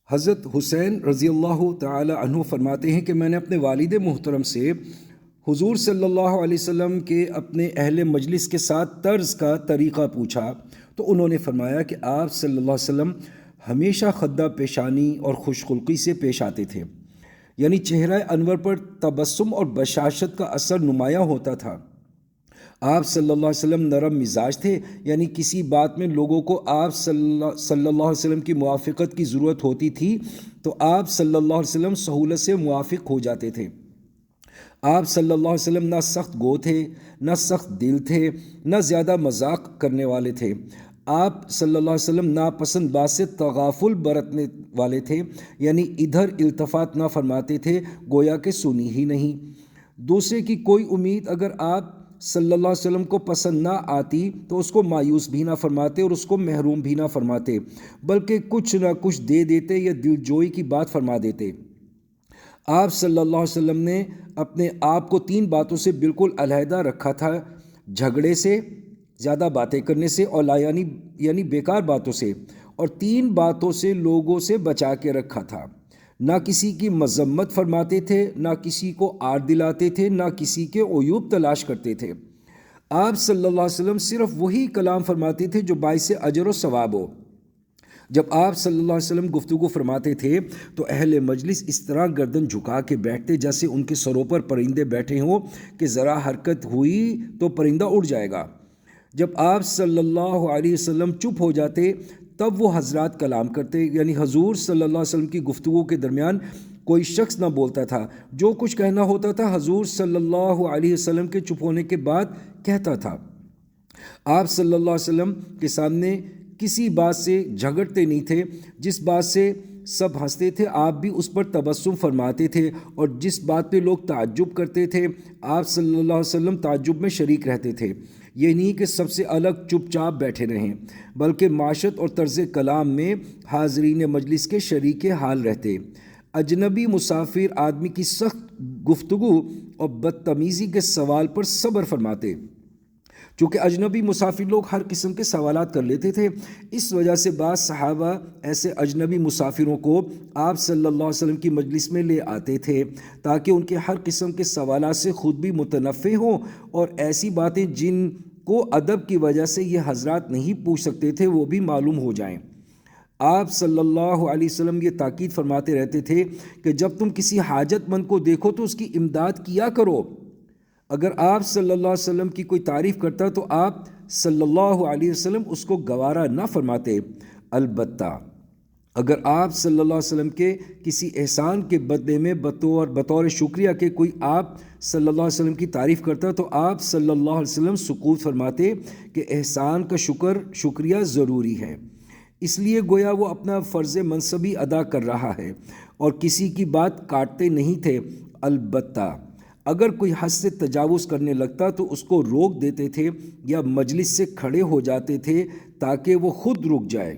حضرت حسین رضی اللہ تعالی عنہ فرماتے ہیں کہ میں نے اپنے والد محترم سے حضور صلی اللہ علیہ وسلم کے اپنے اہل مجلس کے ساتھ طرز کا طریقہ پوچھا تو انہوں نے فرمایا کہ آپ صلی اللہ علیہ وسلم ہمیشہ خدہ پیشانی اور خوش خلقی سے پیش آتے تھے، یعنی چہرہ انور پر تبسم اور بشاشت کا اثر نمایاں ہوتا تھا۔ آپ صلی اللہ علیہ وسلم نرم مزاج تھے، یعنی کسی بات میں لوگوں کو آپ صلی اللہ علیہ وسلم کی موافقت کی ضرورت ہوتی تھی تو آپ صلی اللہ علیہ وسلم سہولت سے موافق ہو جاتے تھے۔ آپ صلی اللہ علیہ وسلم نہ سخت گو تھے، نہ سخت دل تھے، نہ زیادہ مذاق کرنے والے تھے۔ آپ صلی اللہ علیہ وسلم ناپسند بات سے تغافل برتنے والے تھے، یعنی ادھر التفات نہ فرماتے تھے، گویا کہ سنی ہی نہیں۔ دوسرے کی کوئی امید اگر آپ صلی اللہ علیہ وسلم کو پسند نہ آتی تو اس کو مایوس بھی نہ فرماتے اور اس کو محروم بھی نہ فرماتے، بلکہ کچھ نہ کچھ دے دیتے یا دل جوئی کی بات فرما دیتے۔ آپ صلی اللہ علیہ وسلم نے اپنے آپ کو 3 باتوں سے بالکل علیحدہ رکھا تھا: جھگڑے سے، زیادہ باتیں کرنے سے اور لا یعنی بیکار باتوں سے، اور 3 باتوں سے لوگوں سے بچا کے رکھا تھا۔ نہ کسی کی مذمت فرماتے تھے، نہ کسی کو آڑ دلاتے تھے، نہ کسی کے عیوب تلاش کرتے تھے۔ آپ صلی اللہ علیہ وسلم صرف وہی کلام فرماتے تھے جو باعث اجر و ثواب ہو۔ جب آپ صلی اللہ علیہ وسلم گفتگو فرماتے تھے تو اہل مجلس اس طرح گردن جھکا کے بیٹھتے جیسے ان کے سروں پر پرندے بیٹھے ہوں کہ ذرا حرکت ہوئی تو پرندہ اڑ جائے گا۔ جب آپ صلی اللہ علیہ وسلم چپ ہو جاتے تب وہ حضرات کلام کرتے، یعنی حضور صلی اللہ علیہ وسلم کی گفتگو کے درمیان کوئی شخص نہ بولتا تھا۔ جو کچھ کہنا ہوتا تھا حضور صلی اللہ علیہ وسلم کے چپ ہونے کے بعد کہتا تھا۔ آپ صلی اللہ علیہ وسلم کے سامنے کسی بات سے جھگڑتے نہیں تھے، جس بات سے سب ہنستے تھے آپ بھی اس پر تبسم فرماتے تھے، اور جس بات پہ لوگ تعجب کرتے تھے آپ صلی اللہ علیہ وسلم تعجب میں شریک رہتے تھے۔ یہ نہیں کہ سب سے الگ چپ چاپ بیٹھے رہیں، بلکہ معاشرت اور طرز کلام میں حاضرین مجلس کے شریک حال رہتے۔ اجنبی مسافر آدمی کی سخت گفتگو اور بدتمیزی کے سوال پر صبر فرماتے۔ چونکہ اجنبی مسافر لوگ ہر قسم کے سوالات کر لیتے تھے، اس وجہ سے بعض صحابہ ایسے اجنبی مسافروں کو آپ صلی اللہ علیہ وسلم کی مجلس میں لے آتے تھے تاکہ ان کے ہر قسم کے سوالات سے خود بھی متنفع ہوں اور ایسی باتیں جن کو ادب کی وجہ سے یہ حضرات نہیں پوچھ سکتے تھے وہ بھی معلوم ہو جائیں۔ آپ صلی اللہ علیہ وسلم یہ تاکید فرماتے رہتے تھے کہ جب تم کسی حاجت مند کو دیکھو تو اس کی امداد کیا کرو۔ اگر آپ صلی اللہ علیہ وسلم کی کوئی تعریف کرتا تو آپ صلی اللہ علیہ وسلم اس کو گوارا نہ فرماتے۔ البتہ اگر آپ صلی اللہ علیہ وسلم کے کسی احسان کے بدلے میں بطور شکریہ کے کوئی آپ صلی اللہ علیہ وسلم کی تعریف کرتا تو آپ صلی اللہ علیہ وسلم سکوت فرماتے کہ احسان کا شکریہ ضروری ہے، اس لیے گویا وہ اپنا فرض منصبی ادا کر رہا ہے اور کسی کی بات کاٹتے نہیں تھے۔ البتہ اگر کوئی حد سے تجاوز کرنے لگتا تو اس کو روک دیتے تھے یا مجلس سے کھڑے ہو جاتے تھے تاکہ وہ خود رک جائے۔